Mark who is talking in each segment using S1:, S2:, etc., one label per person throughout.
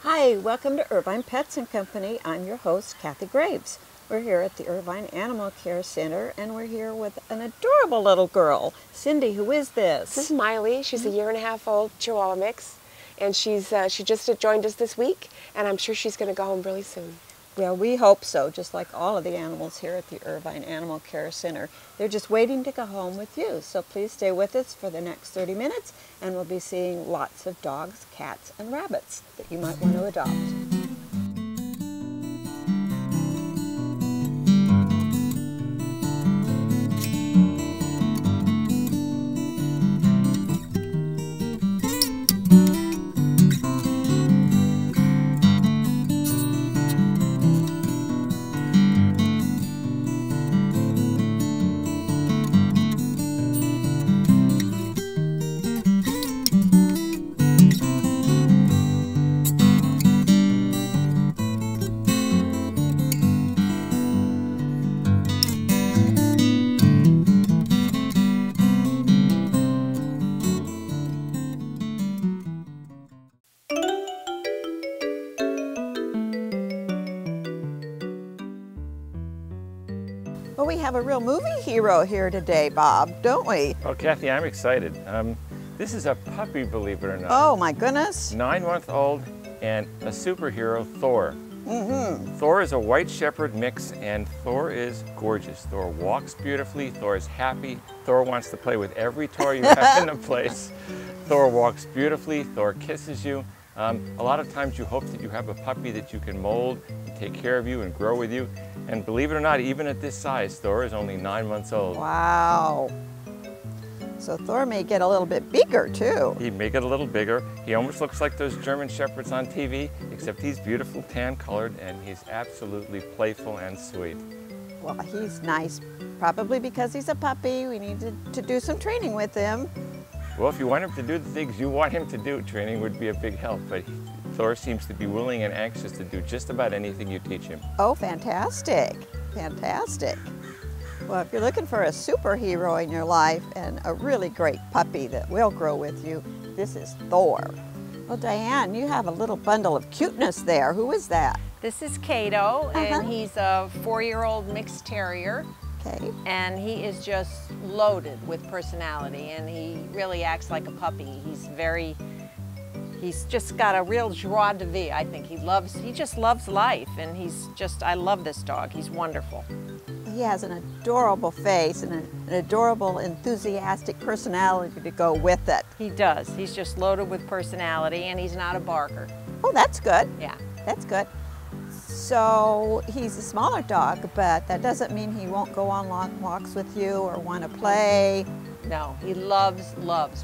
S1: Hi, welcome to Irvine Pets and Company. I'm your host, Kathy Graves. We're here at the Irvine Animal Care Center, and we're here with an adorable little girl. Cindy, who is this?
S2: This is Miley. She's a 1.5-year-old Chihuahua mix, and she just joined us this week, and I'm sure she's going to go home really soon.
S1: Well, we hope so, just like all of the animals here at the Irvine Animal Care Center. They're just waiting to go home with you, so please stay with us for the next 30 minutes, and we'll be seeing lots of dogs, cats, and rabbits that you might want to adopt. Well, we have a real movie hero here today, Bob, don't we?
S3: Well, Kathy, I'm excited. This is a puppy, believe it or not.
S1: Oh, my goodness.
S3: 9-month-old and a superhero, Thor. Thor is a white shepherd mix, and Thor is gorgeous. Thor walks beautifully. Thor is happy. Thor wants to play with every toy you have in the place. Thor walks beautifully. Thor kisses you. A lot of times you hope that you have a puppy that you can mold and take care of you and grow with you. And believe it or not, even at this size, Thor is only 9 months old.
S1: Wow. So Thor may get a little bit bigger, too.
S3: He may get a little bigger. He almost looks like those German Shepherds on TV, except he's beautiful, tan-colored, and he's absolutely playful and sweet.
S1: Well, he's nice, probably because he's a puppy. We need to do some training with him.
S3: Well, if you want him to do the things you want him to do, training would be a big help, but Thor seems to be willing and anxious to do just about anything you teach him.
S1: Oh, fantastic. Fantastic. Well, if you're looking for a superhero in your life and a really great puppy that will grow with you, this is Thor. Well, Diane, you have a little bundle of cuteness there. Who is that?
S4: This is Kato, and he's a 4-year-old mixed terrier.
S1: Okay.
S4: And he is just loaded with personality, and he really acts like a puppy. He's just got a real joie de vivre, I think. He just loves life, and I love this dog. He's wonderful.
S1: He has an adorable face and an adorable, enthusiastic personality to go with it.
S4: He does. He's just loaded with personality, and he's not a barker.
S1: Oh, that's good.
S4: Yeah.
S1: That's good. So he's a smaller dog, but that doesn't mean he won't go on long walks with you or want to play.
S4: No, he loves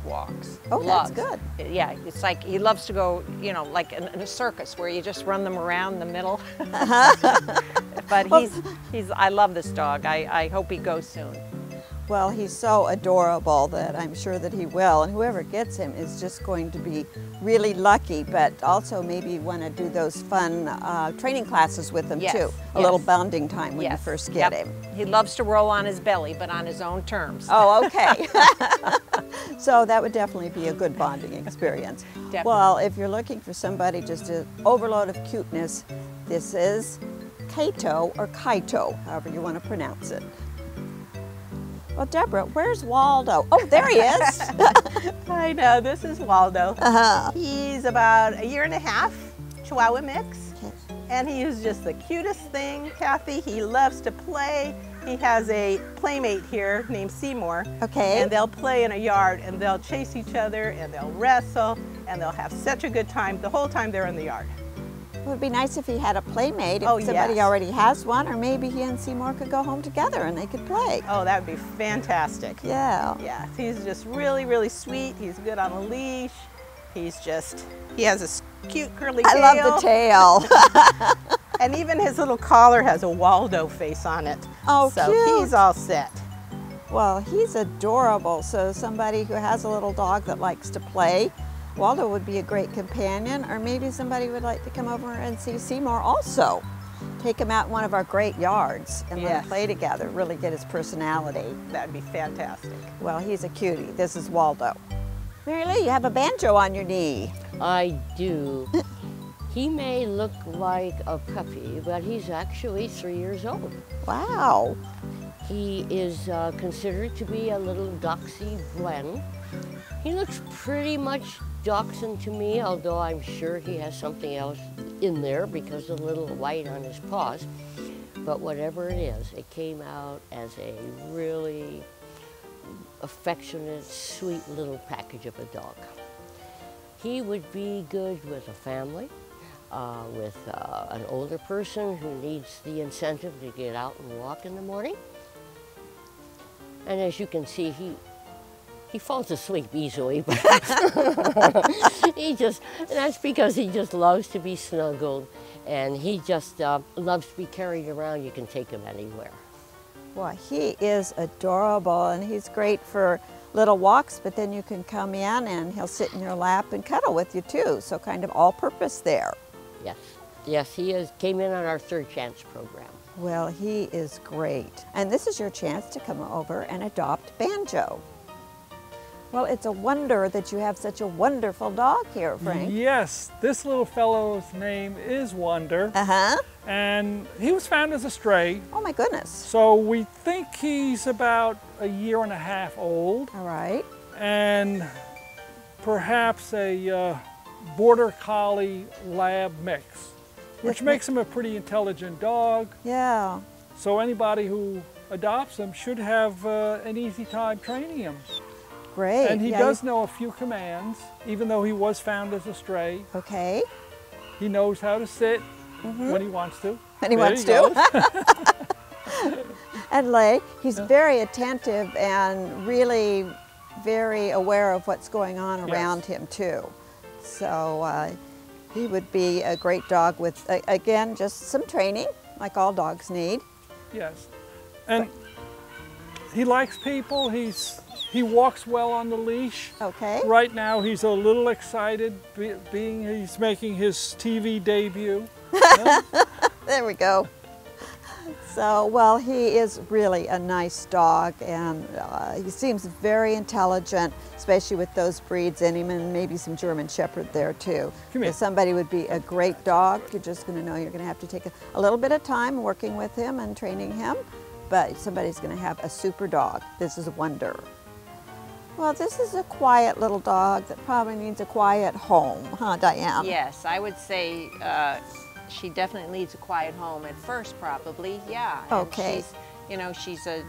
S4: walks.
S1: Oh,
S4: loves.
S1: that's good.
S4: Yeah, it's like he loves to go, you know, like in a circus where you just run them around the middle. But I love this dog. I hope he goes soon.
S1: Well, he's so adorable that I'm sure that he will, and whoever gets him is just going to be really lucky, but also maybe want to do those fun training classes with him too. A little bonding time when you first get him.
S4: He loves to roll on his belly, but on his own terms.
S1: Oh, okay. So that would definitely be a good bonding experience.
S4: Definitely.
S1: Well, if you're looking for somebody just an overload of cuteness, this is Kato or Kaito, however you want to pronounce it. Well, Deborah, where's Waldo? Oh, there he is.
S5: I know, this is Waldo. He's about 1.5 years, Chihuahua mix. And he is just the cutest thing, Kathy. He loves to play. He has a playmate here named Seymour.
S1: Okay.
S5: And they'll play in a yard, and they'll chase each other, and they'll wrestle, and they'll have such a good time the whole time they're in the yard.
S1: It would be nice if he had a playmate, if
S5: Oh,
S1: somebody
S5: yes.
S1: already has one, or maybe he and Seymour could go home together and they could play.
S5: Oh, that would be fantastic.
S1: Yeah.
S5: Yeah, he's just really, really sweet. He's good on a leash. He has a cute curly tail.
S1: I love the tail.
S5: And even his little collar has a Waldo face on it.
S1: Oh,
S5: so
S1: cute.
S5: he's all set.
S1: Well, he's adorable. So somebody who has a little dog that likes to play, Waldo would be a great companion, or maybe somebody would like to come over and see Seymour also. Take him out in one of our great yards and let him play together, really get his personality.
S5: That'd be fantastic.
S1: Well, he's a cutie. This is Waldo. Mary Lou, you have a Banjo on your knee.
S6: I do. He may look like a puppy, but he's actually 3 years old.
S1: Wow.
S6: He is considered to be a little Dachshund blend. He looks pretty much Dachshund to me, although I'm sure he has something else in there because of the little white on his paws. But whatever it is, it came out as a really affectionate, sweet little package of a dog. He would be good with a family, with an older person who needs the incentive to get out and walk in the morning. And as you can see, he falls asleep easily, but that's because he just loves to be snuggled, and he just loves to be carried around. You can take him anywhere.
S1: Well, he is adorable, and he's great for little walks, but then you can come in and he'll sit in your lap and cuddle with you too, so kind of all-purpose there.
S6: Yes, yes, he came in on our Third Chance program.
S1: Well, he is great. And this is your chance to come over and adopt Banjo. Well, it's a wonder that you have such a wonderful dog here, Frank.
S7: Yes, this little fellow's name is Wonder.
S1: Uh-huh.
S7: And he was found as a stray.
S1: Oh my goodness.
S7: So we think he's about 1.5 years old.
S1: All right.
S7: And perhaps a Border Collie Lab mix, which makes him a pretty intelligent dog.
S1: Yeah.
S7: So anybody who adopts him should have an easy time training him.
S1: Great.
S7: And he does know a few commands, even though he was found as a stray.
S1: Okay.
S7: He knows how to sit when he wants to.
S1: When he wants to. And lay. He's very attentive and really very aware of what's going on around him too. So he would be a great dog with, again, just some training, like all dogs need.
S7: Yes. And he likes people. He walks well on the leash.
S1: Okay.
S7: Right now he's a little excited being he's making his TV debut.
S1: There we go. So, well, he is really a nice dog, and he seems very intelligent, especially with those breeds in him, and maybe some German Shepherd there too.
S7: Come here.
S1: If somebody would be a great dog, you're just going to know you're going to have to take a little bit of time working with him and training him, but somebody's going to have a super dog. This is a wonder. Well, this is a quiet little dog that probably needs a quiet home, huh, Diane?
S4: Yes, I would say she definitely needs a quiet home at first, probably. Yeah. And
S1: Okay.
S4: she's a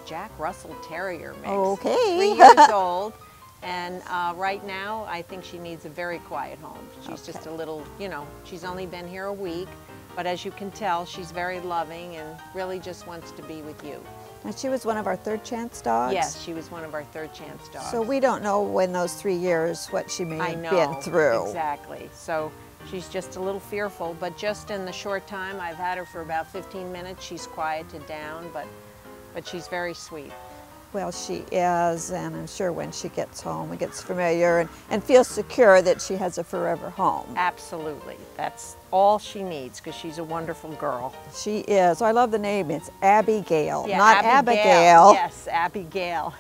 S4: Jack Russell Terrier mix.
S1: Okay.
S4: 3 years old, and right now I think she needs a very quiet home. She's just a little, she's only been here a week, but as you can tell, she's very loving and really just wants to be with you.
S1: And she was one of our third chance dogs?
S4: Yes, she was one of our third chance dogs.
S1: So we don't know in those 3 years what she may have been through.
S4: Exactly. So she's just a little fearful, but just in the short time I've had her for about 15 minutes, she's quieted down, but she's very sweet.
S1: Well, she is, and I'm sure when she gets home and gets familiar and feels secure that she has a forever home.
S4: Absolutely. That's all she needs, because she's a wonderful girl.
S1: She is. I love the name. It's Abigail,
S4: Yeah,
S1: not Abigail.
S4: Yes, Abigail.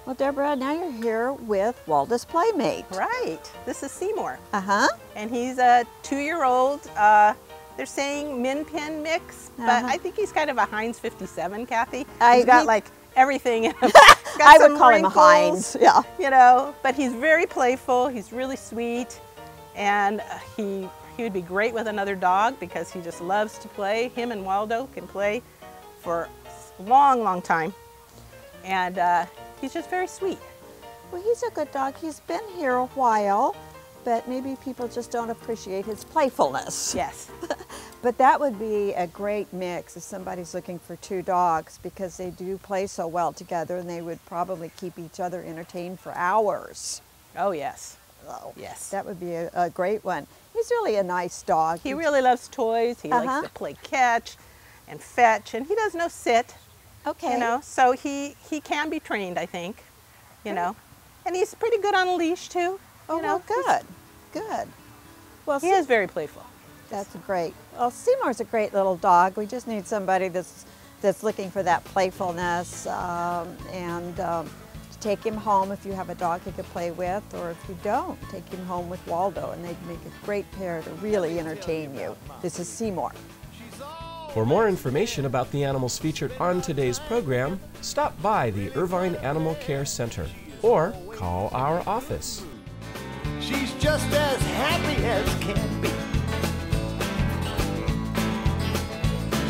S1: Well, Deborah, now you're here with Waldo's playmate.
S5: Right. This is Seymour.
S1: Uh-huh.
S5: And he's a 2-year-old. They're saying Min Pin mix, but I think he's kind of a Heinz 57, Kathy. He's got like everything in him.
S1: I would call him a Heinz, yeah.
S5: But he's very playful. He's really sweet, and he would be great with another dog because he just loves to play. Him and Waldo can play for a long, long time, and he's just very sweet.
S1: Well, he's a good dog. He's been here a while, but maybe people just don't appreciate his playfulness.
S5: Yes.
S1: But that would be a great mix if somebody's looking for 2 dogs, because they do play so well together, and they would probably keep each other entertained for hours.
S5: Oh, yes.
S1: So
S5: Yes.
S1: that would be a great one. He's really a nice dog.
S5: He really loves toys. He likes to play catch and fetch, and he does no sit.
S1: Okay.
S5: So he can be trained, I think, and he's pretty good on a leash too.
S1: Oh, well, good, good. Well,
S5: He is very playful.
S1: That's great. Well, Seymour's a great little dog. We just need somebody that's looking for that playfulness and take him home if you have a dog he could play with, or if you don't, take him home with Waldo, and they'd make a great pair to really entertain you. This is Seymour.
S8: For more information about the animals featured on today's program, stop by the Irvine Animal Care Center or call our office.
S9: She's just as happy as can be.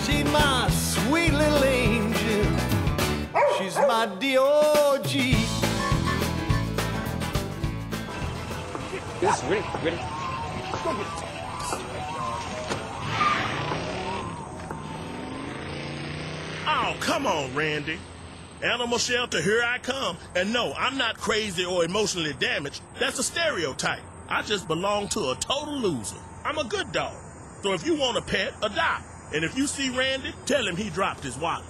S9: She's my sweet little angel. She's my DOG.
S3: Yes, ready, ready. Go get it.
S10: Oh, come on, Randy. Animal shelter, here I come. And no, I'm not crazy or emotionally damaged. That's a stereotype. I just belong to a total loser. I'm a good dog. So if you want a pet, adopt. And if you see Randy, tell him he dropped his wallet.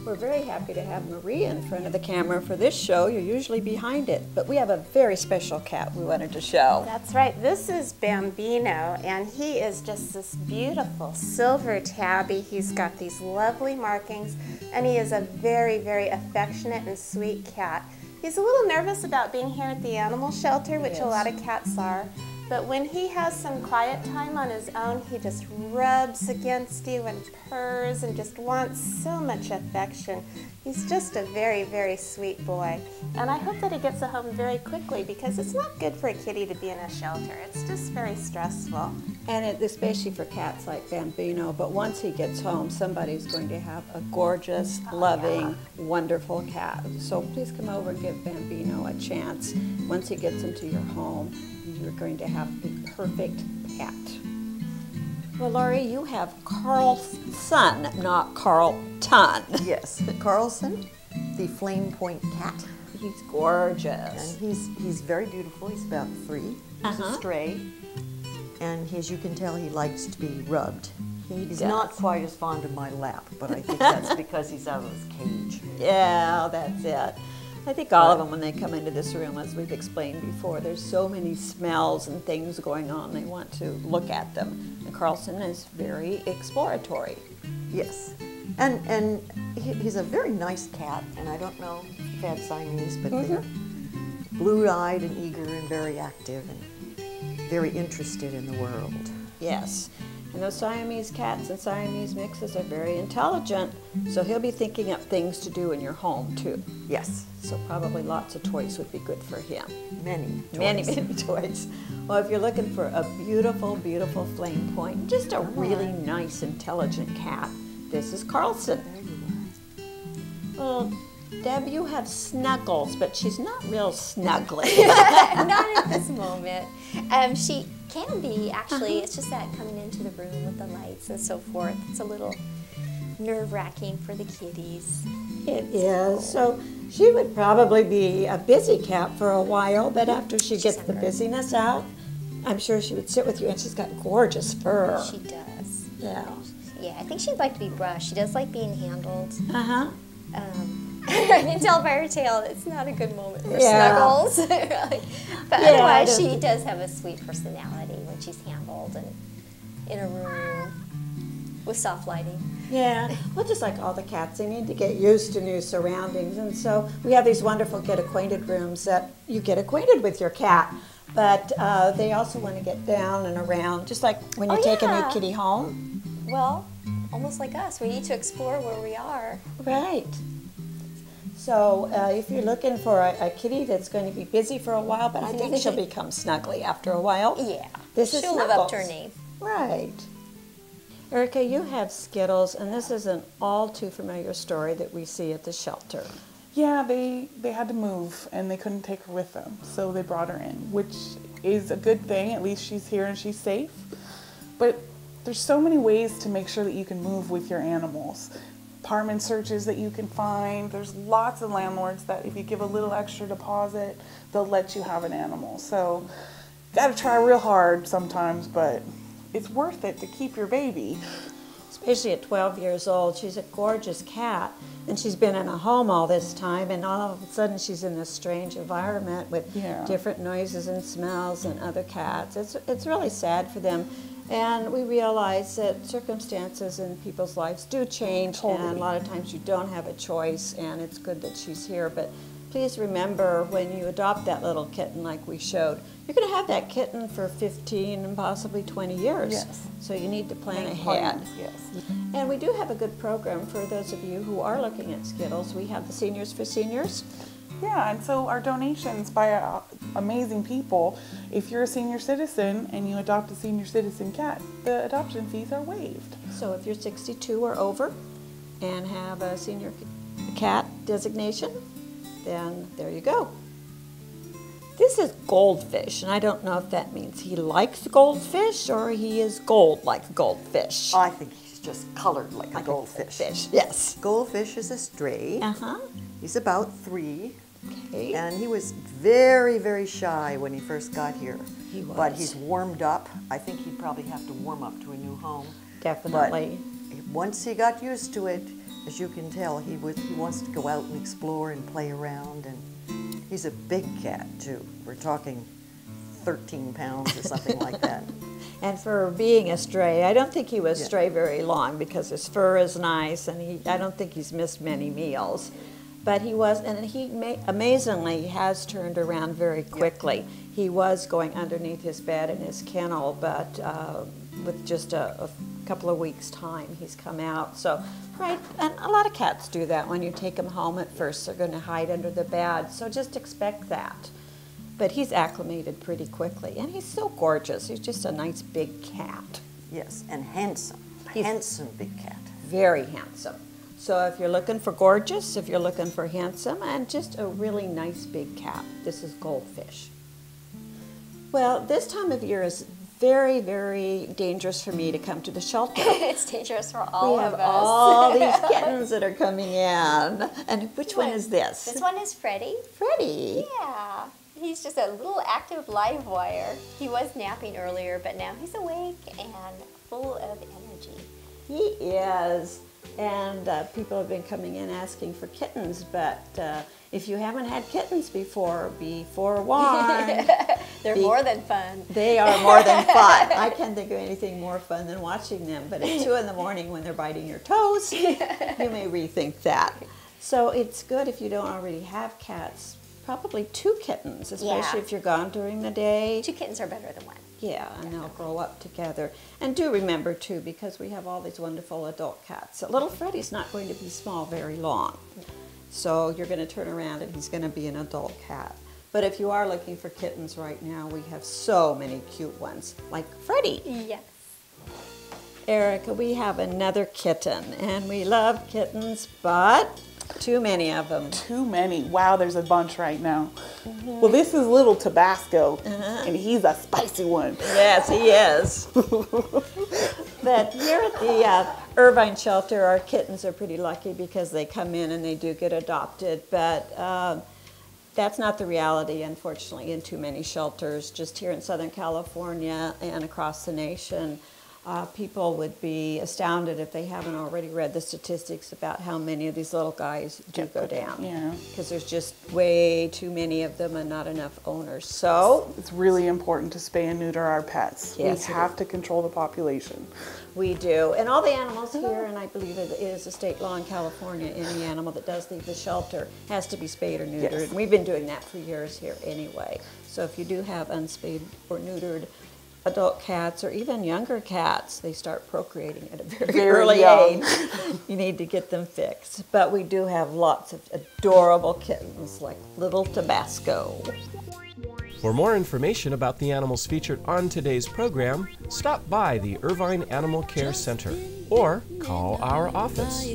S1: We're very happy to have Maria in front of the camera for this show. You're usually behind it, but we have a very special cat we wanted to show.
S11: That's right. This is Bambino, and he is just this beautiful silver tabby. He's got these lovely markings, and he is a very, very affectionate and sweet cat. He's a little nervous about being here at the animal shelter, which a lot of cats are. But when he has some quiet time on his own, he just rubs against you and purrs and just wants so much affection. He's just a very, very sweet boy. And I hope that he gets a home very quickly, because it's not good for a kitty to be in a shelter. It's just very stressful.
S1: And especially for cats like Bambino, but once he gets home, somebody's going to have a gorgeous, loving, wonderful cat. So please come over and give Bambino a chance. Once he gets into your home, you're going to have a perfect pet. Well, Laurie, you have Carlson, not Carlton.
S12: Yes, Carlson, the flame point cat.
S1: He's gorgeous.
S12: And he's very beautiful. He's about 3. He's a stray. And as you can tell, he likes to be rubbed. He's not quite as fond of my lap, but I think that's because he's out of his cage.
S1: Yeah, that's it. I think all of them, when they come into this room, as we've explained before, there's so many smells and things going on, they want to look at them. And Carlson is very exploratory.
S12: Yes. And he's a very nice cat, and I don't know if you've had Siamese, but they're blue-eyed and eager and very active and very interested in the world.
S1: Yes. And those Siamese cats and Siamese mixes are very intelligent, so he'll be thinking up things to do in your home, too.
S12: Yes.
S1: So probably lots of toys would be good for him.
S12: Many toys.
S1: Many, many toys. Well, if you're looking for a beautiful, beautiful flame point, just a really nice, intelligent cat, this is Carlson. Well, Deb, you have Snuggles, but she's not real snuggly.
S13: Not at this moment. She can be, actually. It's just that coming into the room with the lights and so forth, it's a little nerve-wracking for the kitties.
S1: It is. So she would probably be a busy cat for a while, but after she gets the busyness out, I'm sure she would sit with you, and she's got gorgeous fur.
S13: She does.
S1: Yeah.
S13: Yeah, I think she'd like to be brushed. She does like being handled.
S1: Uh-huh.
S13: I can tell by her tail it's not a good moment for Snuggles. But otherwise, she does have a sweet personality when she's handled and in a room with soft lighting.
S1: Yeah, well, just like all the cats, they need to get used to new surroundings. And so we have these wonderful get acquainted rooms that you get acquainted with your cat. But they also want to get down and around, just like when you take a new kitty home.
S13: Well, almost like us. We need to explore where we are.
S1: Right. So if you're looking for a kitty that's going to be busy for a while, but I think she'll become snuggly after a while.
S13: Yeah.
S1: This is
S13: She'll live up to her name.
S1: Right. Erica, you have Skittles, and this is an all too familiar story that we see at the shelter.
S14: Yeah, they had to move, and they couldn't take her with them, so they brought her in, which is a good thing. At least she's here and she's safe. But there's so many ways to make sure that you can move with your animals. Apartment searches that you can find. There's lots of landlords that if you give a little extra deposit, they'll let you have an animal. So, gotta try real hard sometimes, but it's worth it to keep your baby.
S1: especially at 12 years old. She's a gorgeous cat, and she's been in a home all this time, and all of a sudden she's in this strange environment with different noises and smells and other cats. It's really sad for them. And we realize that circumstances in people's lives do change, and a lot of times you don't have a choice, and it's good that she's here. But please remember, when you adopt that little kitten like we showed, you're going to have that kitten for 15 and possibly 20 years.
S14: Yes.
S1: So you need to plan ahead.
S14: Yes.
S1: And we do have a good program for those of you who are looking at Skittles. We have the Seniors for Seniors.
S14: Yeah, and so our donations by amazing people, if you're a senior citizen and you adopt a senior citizen cat, the adoption fees are waived.
S1: So if you're 62 or over and have a senior cat designation, then there you go. This is Goldfish, and I don't know if that means he likes goldfish or he is gold like goldfish.
S12: I think he's just colored like a goldfish.
S1: Yes.
S12: Goldfish is a stray.
S1: Uh-huh.
S12: He's about 3.
S1: Okay.
S12: And he was very, very shy when he first got here.
S1: He was.
S12: But he's warmed up. I think he'd probably have to warm up to a new home.
S1: Definitely.
S12: But once he got used to it, as you can tell, he wants to go out and explore and play around. And he's a big cat, too. We're talking 13 pounds or something like that.
S1: And for being a stray, I don't think he was stray very long because his fur is nice, and I don't think he's missed many meals. But he was, and he amazingly has turned around very quickly. He was going underneath his bed in his kennel, but with just a couple of weeks' time, he's come out. So, right, and a lot of cats do that. When you take them home at first, they're going to hide under the bed. So just expect that. But he's acclimated pretty quickly, and he's so gorgeous. He's just a nice big cat.
S12: Yes, and handsome. Handsome big cat.
S1: Very handsome. So if you're looking for gorgeous, if you're looking for handsome, and just a really nice big cat, this is Goldfish. Well, this time of year is very, very dangerous for me to come to the shelter.
S13: It's dangerous for all of us.
S1: We have all these kittens that are coming in. And which one is this?
S13: This one is Freddy.
S1: Freddy?
S13: Yeah. He's just a little active live wire. He was napping earlier, but now he's awake and full of energy.
S1: He is. And people have been coming in asking for kittens, but if you haven't had kittens before, be forewarned.
S13: They're more than fun.
S1: They are more than fun. I can't think of anything more fun than watching them, but at 2 in the morning when they're biting your toes, you may rethink that. So it's good if you don't already have cats. Probably 2 kittens, especially if you're gone during the day.
S13: 2 kittens are better than 1.
S1: Yeah, and they'll grow up together. And do remember, too, because we have all these wonderful adult cats, that little Freddy's not going to be small very long. So you're going to turn around and he's going to be an adult cat. But if you are looking for kittens right now, we have so many cute ones, like Freddy.
S13: Yes.
S1: Erica, we have another kitten, and we love kittens, but too many of them.
S14: Too many. Wow, there's a bunch right now. Well, this is little Tabasco, and he's a spicy one.
S1: Yes, he is. But here at the Irvine shelter, our kittens are pretty lucky because they come in and they do get adopted, but that's not the reality, unfortunately, in too many shelters. Just here in Southern California and across the nation, people would be astounded if they haven't already read the statistics about how many of these little guys do go down.
S14: Yeah.
S1: Because there's just way too many of them and not enough owners. So
S14: it's really important to spay and neuter our pets.
S1: Yes,
S14: we have to control the population.
S1: We do. And all the animals here, and I believe it is a state law in California, any animal that does leave the shelter has to be spayed or neutered.
S14: Yes.
S1: And we've been doing that for years here anyway. So if you do have unspayed or neutered adult cats or even younger cats, they start procreating at a very early age. You need to get them fixed. But we do have lots of adorable kittens like little Tabasco.
S8: For more information about the animals featured on today's program, stop by the Irvine Animal Care Center or call our office.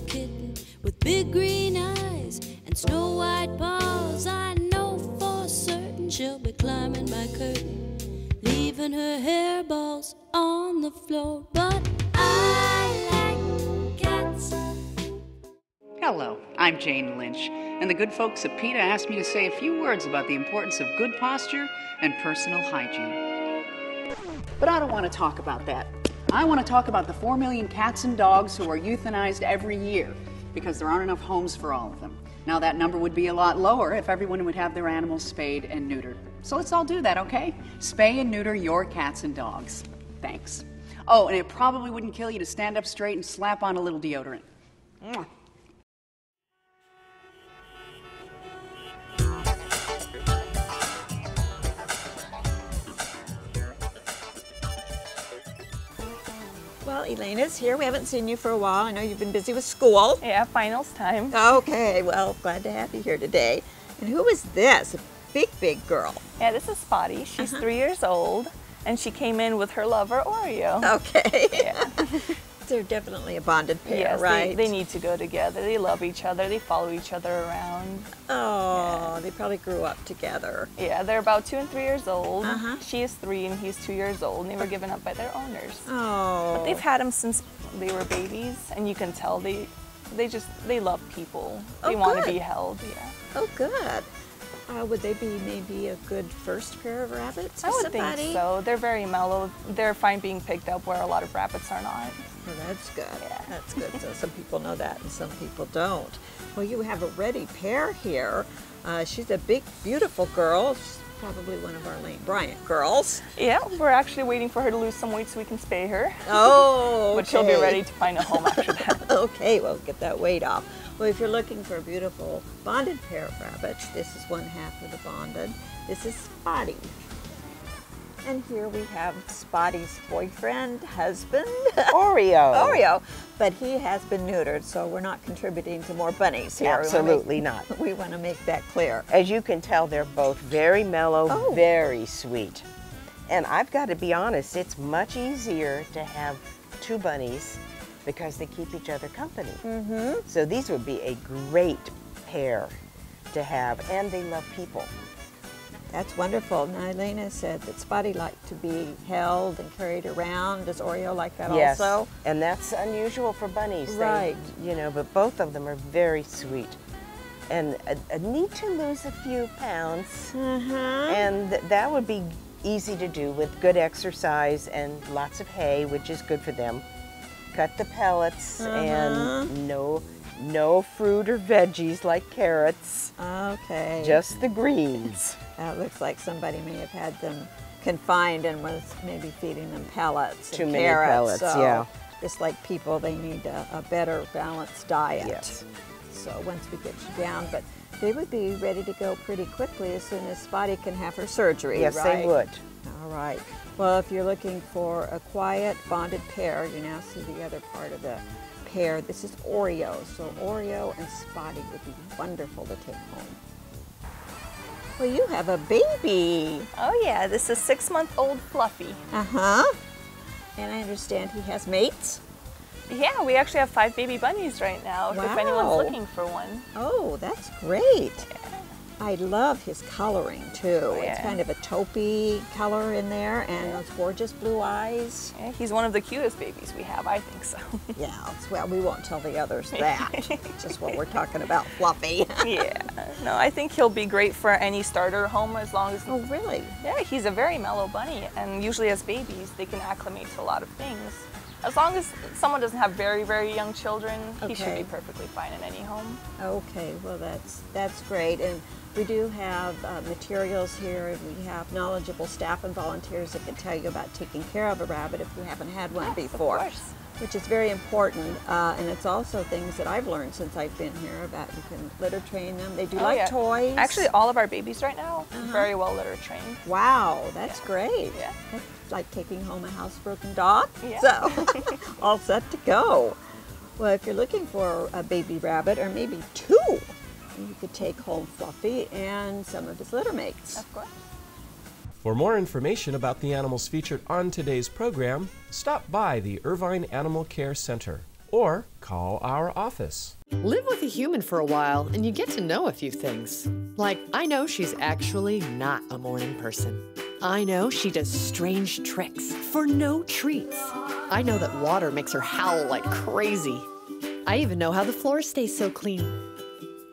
S15: With big green eyes and snow white paws, I know for certain she'll be climbing my curtain, leaving her hairballs on the floor. But I like cats.
S16: Hello, I'm Jane Lynch, and the good folks at PETA asked me to say a few words about the importance of good posture and personal hygiene. But I don't want to talk about that. I want to talk about the 4 million cats and dogs who are euthanized every year because there aren't enough homes for all of them. Now that number would be a lot lower if everyone would have their animals spayed and neutered. So let's all do that, okay? Spay and neuter your cats and dogs. Thanks. Oh, and it probably wouldn't kill you to stand up straight and slap on a little deodorant. Mwah.
S1: Well, Elena's here. We haven't seen you for a while. I know you've been busy with school.
S17: Yeah, finals time.
S1: Okay, well, glad to have you here today. And who is this? A big, big girl.
S17: Yeah, this is Spotty. She's 3 years old, and she came in with her lover, Oreo.
S1: Okay.
S17: Yeah.
S1: They're definitely a bonded pair,
S17: yes,
S1: right?
S17: They need to go together. They love each other. They follow each other around.
S1: Oh, yeah. They probably grew up together.
S17: Yeah, they're about 2 and 3 years old. She is 3 and he's 2 years old, and they were given up by their owners.
S1: Oh.
S17: But they've had them since they were babies, and you can tell they love people. They want to be held. Yeah.
S1: Oh, good. Would they be maybe a good first pair of rabbits for
S17: I would
S1: somebody?
S17: think so. They're very mellow. They're fine being picked up where a lot of rabbits are not.
S1: Well, that's good. Yeah. That's good. So some people know that and some people don't. Well, you have a ready pair here. She's a big, beautiful girl. She's probably one of our Lane Bryant girls.
S17: Yeah, we're actually waiting for her to lose some weight so we can spay her.
S1: Oh, okay.
S17: But she'll be ready to find a home after that.
S1: Okay, well, get that weight off. Well, if you're looking for a beautiful bonded pair of rabbits, this is one half of the bonded. This is Spotty. And here we have Spotty's boyfriend, husband,
S18: Oreo.
S1: Oreo. But he has been neutered, so we're not contributing to more bunnies here.
S18: Absolutely not.
S1: We want to make that clear.
S18: As you can tell, they're both very mellow, very sweet. And I've got to be honest, it's much easier to have 2 bunnies because they keep each other company. So these would be a great pair to have, and they love people.
S1: That's wonderful. Now, Elena said that Spotty liked to be held and carried around. Does Oreo like that
S18: yes.
S1: also?
S18: And that's unusual for bunnies.
S1: Right.
S18: They, you know, but both of them are very sweet. And a need to lose a few pounds. And that would be easy to do with good exercise and lots of hay, which is good for them. Cut the pellets and no fruit or veggies like carrots.
S1: Okay.
S18: Just the greens.
S1: It looks like somebody may have had them confined and was maybe feeding them pellets
S18: Too
S1: and
S18: many
S1: carrots.
S18: pellets,
S1: so
S18: yeah.
S1: Just like people, they need a better balanced diet.
S18: Yes.
S1: So once we get you down, but they would be ready to go pretty quickly as soon as Spotty can have her surgery,
S18: yes,
S1: right?
S18: they would.
S1: All right. Well, if you're looking for a quiet, bonded pair, you now see the other part of the pair. This is Oreo. So Oreo and Spotty would be wonderful to take home. Well, you have a baby.
S17: Oh yeah, this is 6-month-old Fluffy.
S1: And I understand he has mates?
S17: Yeah, we actually have 5 baby bunnies right now, if anyone's looking for one.
S1: Oh, that's great. I love his coloring too. It's kind of a taupey color in there and those gorgeous blue eyes.
S17: Yeah, he's one of the cutest babies we have, I think so.
S1: Yeah, well, we won't tell the others that. Just what we're talking about, Fluffy.
S17: Yeah, no, I think he'll be great for any starter home as long as...
S1: Oh, really?
S17: Yeah, he's a very mellow bunny, and usually as babies, they can acclimate to a lot of things. As long as someone doesn't have very, very young children, he should be perfectly fine in any home.
S1: Okay, well that's great. And we do have materials here, and we have knowledgeable staff and volunteers that can tell you about taking care of a rabbit if you haven't had one before.
S17: Of course.
S1: Which is very important, and it's also things that I've learned since I've been here about you can litter train them. They do like toys.
S17: Actually, all of our babies right now are very well litter trained.
S1: Wow, that's great.
S17: Yeah.
S1: That's like taking home a housebroken dog.
S17: Yeah.
S1: So, all set to go. Well, if you're looking for a baby rabbit, or maybe 2, you could take home Fluffy and some of his litter mates.
S17: Of course.
S8: For more information about the animals featured on today's program, stop by the Irvine Animal Care Center or call our office.
S19: Live with a human for a while and you get to know a few things. Like, I know she's actually not a morning person. I know she does strange tricks for no treats. I know that water makes her howl like crazy. I even know how the floor stays so clean.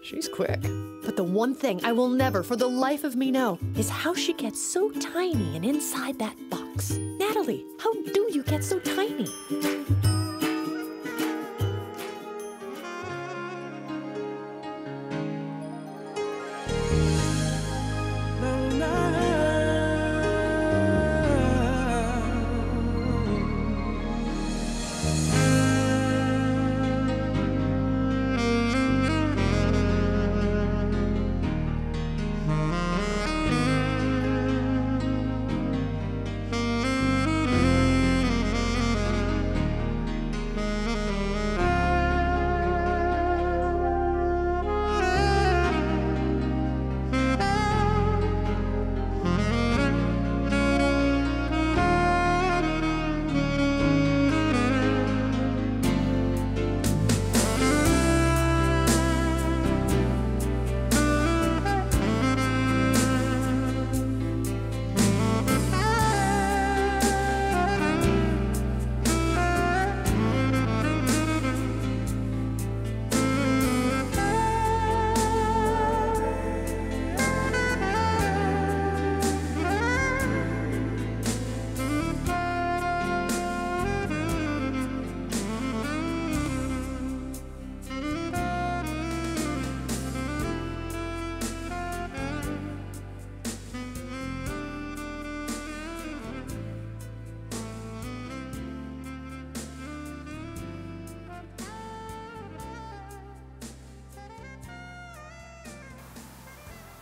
S19: She's quick. But the one thing I will never for the life of me know is how she gets so tiny and inside that box. Natalie, how do you get so tiny?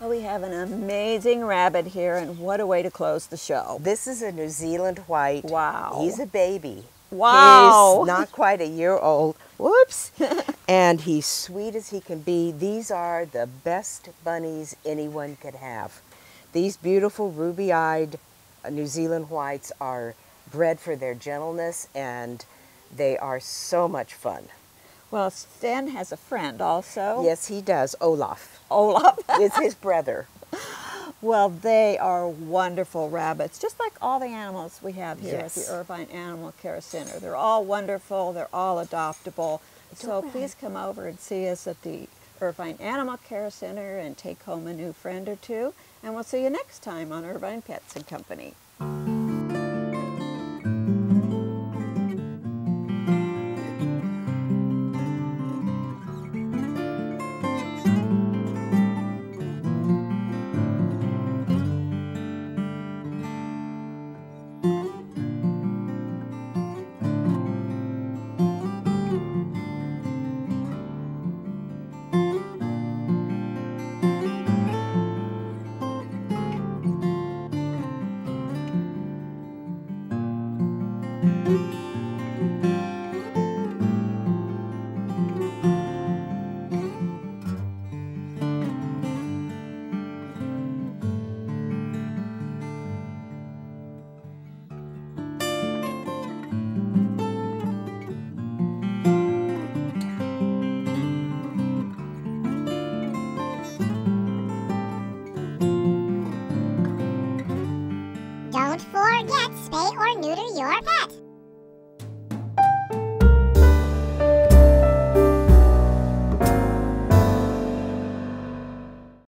S1: Well, we have an amazing rabbit here, and what a way to close the show.
S18: This is a New Zealand white.
S1: Wow.
S18: He's a baby.
S1: Wow.
S18: He's not quite a year old. Whoops. And he's sweet as he can be. These are the best bunnies anyone could have. These beautiful ruby-eyed New Zealand whites are bred for their gentleness, and they are so much fun.
S1: Well, Stan has a friend also.
S18: Yes, he does. Olaf.
S1: Olaf.
S18: Is his brother.
S1: Well, they are wonderful rabbits, just like all the animals we have here
S18: Yes.
S1: at the Irvine Animal Care Center. They're all wonderful. They're all adoptable. So please come over and see us at the Irvine Animal Care Center and take home a new friend or two. And we'll see you next time on Irvine Pets and Company.
S20: Don't forget, spay or neuter your pet.